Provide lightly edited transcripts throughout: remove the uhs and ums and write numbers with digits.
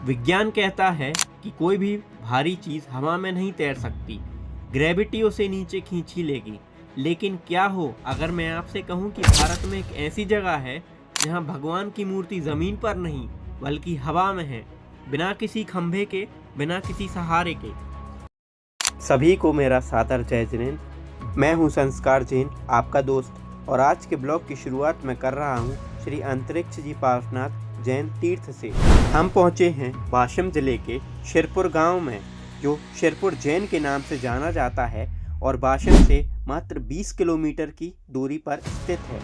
विज्ञान कहता है कि कोई भी भारी चीज़ हवा में नहीं तैर सकती, ग्रेविटी उसे नीचे खींच ही लेगी। लेकिन क्या हो अगर मैं आपसे कहूँ कि भारत में एक ऐसी जगह है जहाँ भगवान की मूर्ति ज़मीन पर नहीं बल्कि हवा में है, बिना किसी खंभे के, बिना किसी सहारे के। सभी को मेरा सादर जय जिनेंद्र। मैं हूँ संस्कार जैन, आपका दोस्त, और आज के ब्लॉग की शुरुआत मैं कर रहा हूँ श्री अंतरिक्ष जी पार्श्वनाथ जैन तीर्थ से। हम पहुँचे हैं वाशिम जिले के शिरपुर गांव में, जो शिरपुर जैन के नाम से जाना जाता है और वाशिम से मात्र 20 किलोमीटर की दूरी पर स्थित है।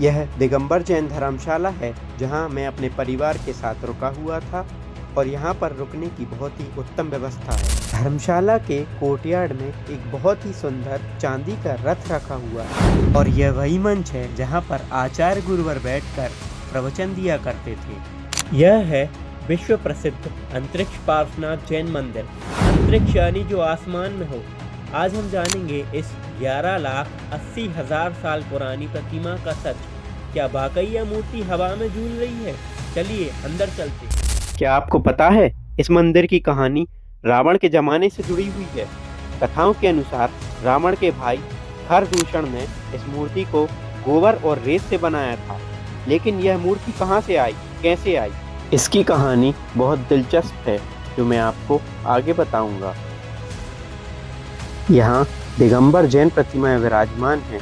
यह दिगंबर जैन धर्मशाला है, जहां मैं अपने परिवार के साथ रुका हुआ था और यहाँ पर रुकने की बहुत ही उत्तम व्यवस्था है। धर्मशाला के कोर्टयार्ड में एक बहुत ही सुंदर चांदी का रथ रखा हुआ है और यह वही मंच है जहाँ पर आचार्य गुरुवर बैठकर प्रवचन दिया करते थे। यह है विश्व प्रसिद्ध अंतरिक्ष पार्श्वनाथ जैन मंदिर। अंतरिक्ष यानी जो आसमान में हो। आज हम जानेंगे इस 11,80,000 साल पुरानी प्रतिमा का सच। क्या वाकई यह मूर्ति हवा में झूल रही है? चलिए अंदर चलते हैं। क्या आपको पता है इस मंदिर की कहानी रावण के जमाने से जुड़ी हुई है। कथाओं के अनुसार रावण के भाई खरदूषण ने इस मूर्ति को गोबर और रेत से बनाया था, लेकिन यह मूर्ति कहाँ से आई, कैसे आई, इसकी कहानी बहुत दिलचस्प है जो मैं आपको आगे बताऊंगा। यहाँ दिगंबर जैन प्रतिमाएं विराजमान हैं।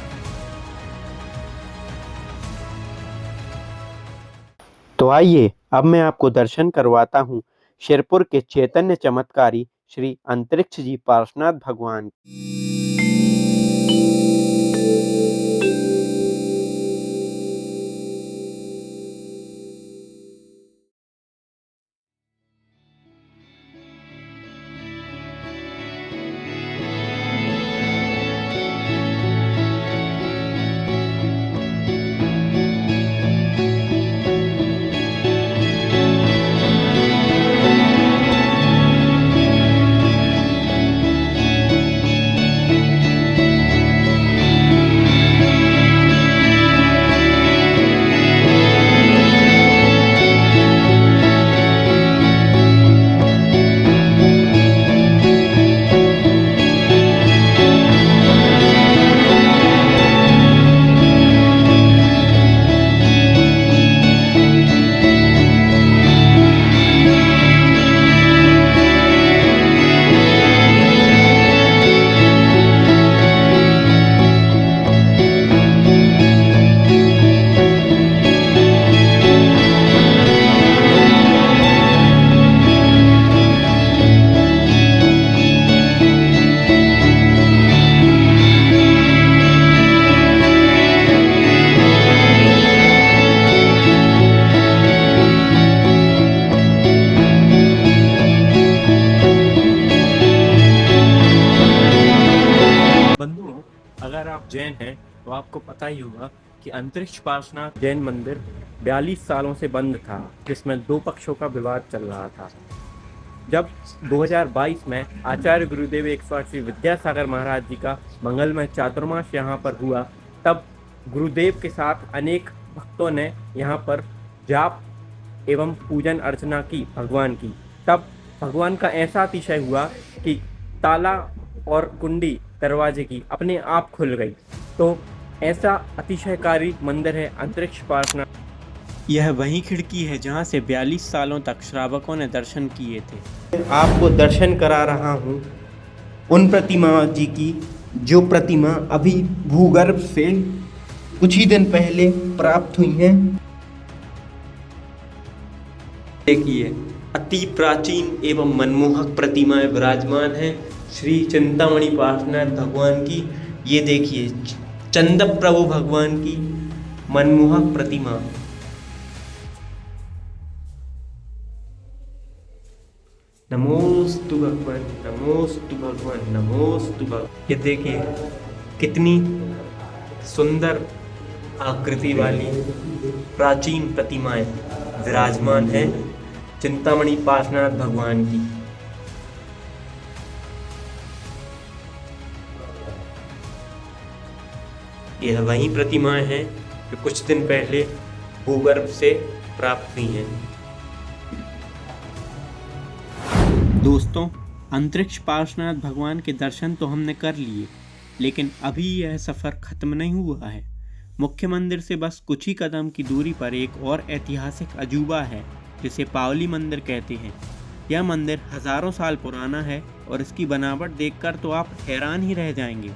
तो आइए अब मैं आपको दर्शन करवाता हूँ शिरपुर के चैतन्य चमत्कारी श्री अंतरिक्ष जी पार्श्वनाथ भगवान। बंधुओं, अगर आप जैन हैं तो आपको पता ही होगा कि अंतरिक्ष पार्श्वनाथ जैन मंदिर 42 सालों से बंद था, जिसमें दो पक्षों का विवाद चल रहा था। जब 2022 में आचार्य गुरुदेव 108 श्री विद्यासागर महाराज जी का मंगलमय चातुर्मास यहाँ पर हुआ, तब गुरुदेव के साथ अनेक भक्तों ने यहाँ पर जाप एवं पूजन अर्चना की भगवान की। तब भगवान का ऐसा अतिशय हुआ कि ताला और कुंडी दरवाजे की अपने आप खुल गई। तो ऐसा अतिशयकारी मंदिर है अंतरिक्ष पार्श्वनाथ। यह वही खिड़की है जहां से 42 सालों तक श्रावकों ने दर्शन किए थे। आपको दर्शन करा रहा हूं उन प्रतिमा जी की, जो प्रतिमा अभी भूगर्भ से कुछ ही दिन पहले प्राप्त हुई हैं। देखिए, अति प्राचीन एवं मनमोहक प्रतिमाएं विराजमान हैं श्री चिंतामणि पार्श्वनाथ भगवान की। ये देखिए, चंदप प्रभु भगवान की मनमोहक प्रतिमा। नमोस्तु भगवान, नमोस्तु भगवान, नमोस्तु भगवान। ये देखिए कितनी सुंदर आकृति वाली प्राचीन प्रतिमाएं विराजमान हैं चिंतामणि पार्श्वनाथ भगवान की। यह वही प्रतिमाएं हैं जो कुछ दिन पहले भूगर्भ से प्राप्त हुई हैं। दोस्तों, अंतरिक्ष पार्श्वनाथ भगवान के दर्शन तो हमने कर लिए, लेकिन अभी यह सफ़र खत्म नहीं हुआ है। मुख्य मंदिर से बस कुछ ही कदम की दूरी पर एक और ऐतिहासिक अजूबा है जिसे पावली मंदिर कहते हैं। यह मंदिर हजारों साल पुराना है और इसकी बनावट देखकर तो आप हैरान ही रह जाएंगे।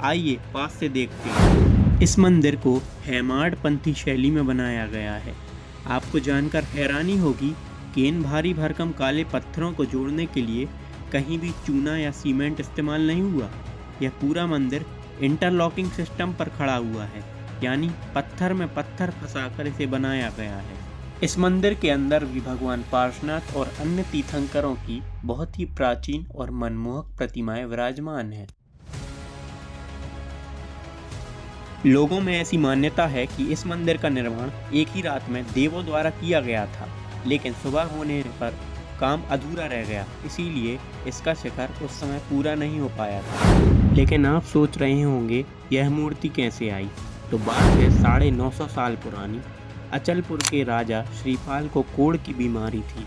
आइए पास से देखते हैं। इस मंदिर को हेमाड पंथी शैली में बनाया गया है। आपको जानकर हैरानी होगी कि इन भारी भरकम काले पत्थरों को जोड़ने के लिए कहीं भी चूना या सीमेंट इस्तेमाल नहीं हुआ। यह पूरा मंदिर इंटरलॉकिंग सिस्टम पर खड़ा हुआ है, यानी पत्थर में पत्थर फंसाकर इसे बनाया गया है। इस मंदिर के अंदर भी भगवान पार्श्वनाथ और अन्य तीर्थंकरों की बहुत ही प्राचीन और मनमोहक प्रतिमाएं विराजमान हैं। लोगों में ऐसी मान्यता है कि इस मंदिर का निर्माण एक ही रात में देवों द्वारा किया गया था, लेकिन सुबह होने पर काम अधूरा रह गया, इसीलिए इसका शिखर उस समय पूरा नहीं हो पाया था। लेकिन आप सोच रहे होंगे यह मूर्ति कैसे आई, तो बात है 950 साल पुरानी। अचलपुर के राजा श्रीपाल को कोढ़ की बीमारी थी।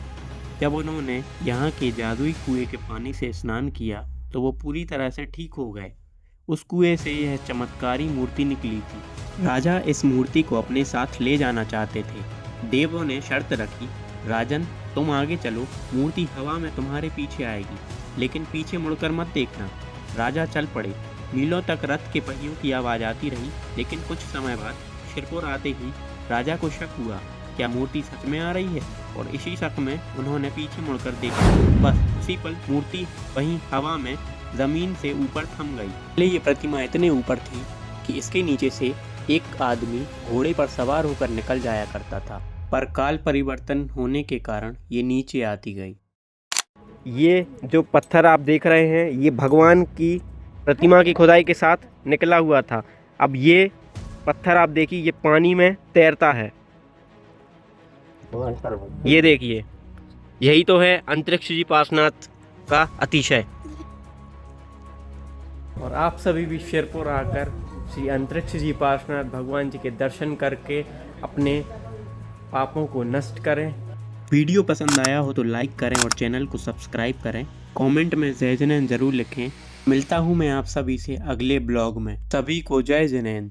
जब उन्होंने यहाँ के जादुई कुएं के पानी से स्नान किया तो वो पूरी तरह से ठीक हो गए। उस कुएं से यह चमत्कारी मूर्ति निकली थी। राजा इस मूर्ति को अपने साथ ले जाना चाहते थे। देवों ने शर्त रखी, राजन तुम आगे चलो, मूर्ति हवा में तुम्हारे पीछे आएगी, लेकिन पीछे मुड़कर मत देखना। राजा चल पड़े। मीलों तक रथ के पहियों की आवाज़ आती रही, लेकिन कुछ समय बाद शिरपुर आते ही राजा को शक हुआ, क्या मूर्ति सच में आ रही है? और इसी शक में उन्होंने पीछे मुड़कर देखा। बस उसी पल मूर्ति वहीं हवा में जमीन से ऊपर थम गई। पहले ये प्रतिमा इतने ऊपर थी कि इसके नीचे से एक आदमी घोड़े पर सवार होकर निकल जाया करता था, पर काल परिवर्तन होने के कारण ये नीचे आती गई। ये जो पत्थर आप देख रहे हैं, ये भगवान की प्रतिमा की खुदाई के साथ निकला हुआ था। अब ये पत्थर आप देखिए, ये पानी में तैरता है। ये देखिए, यही तो है अंतरिक्ष जी पार्श्वनाथ का अतिशय। और आप सभी भी शिरपुर आकर श्री अंतरिक्ष जी पार्श्वनाथ भगवान जी के दर्शन करके अपने पापों को नष्ट करें। वीडियो पसंद आया हो तो लाइक करें और चैनल को सब्सक्राइब करें। कमेंट में जय जिनेंद्र जरूर लिखें। मिलता हूँ मैं आप सभी से अगले ब्लॉग में। सभी को जय जिनेंद्र।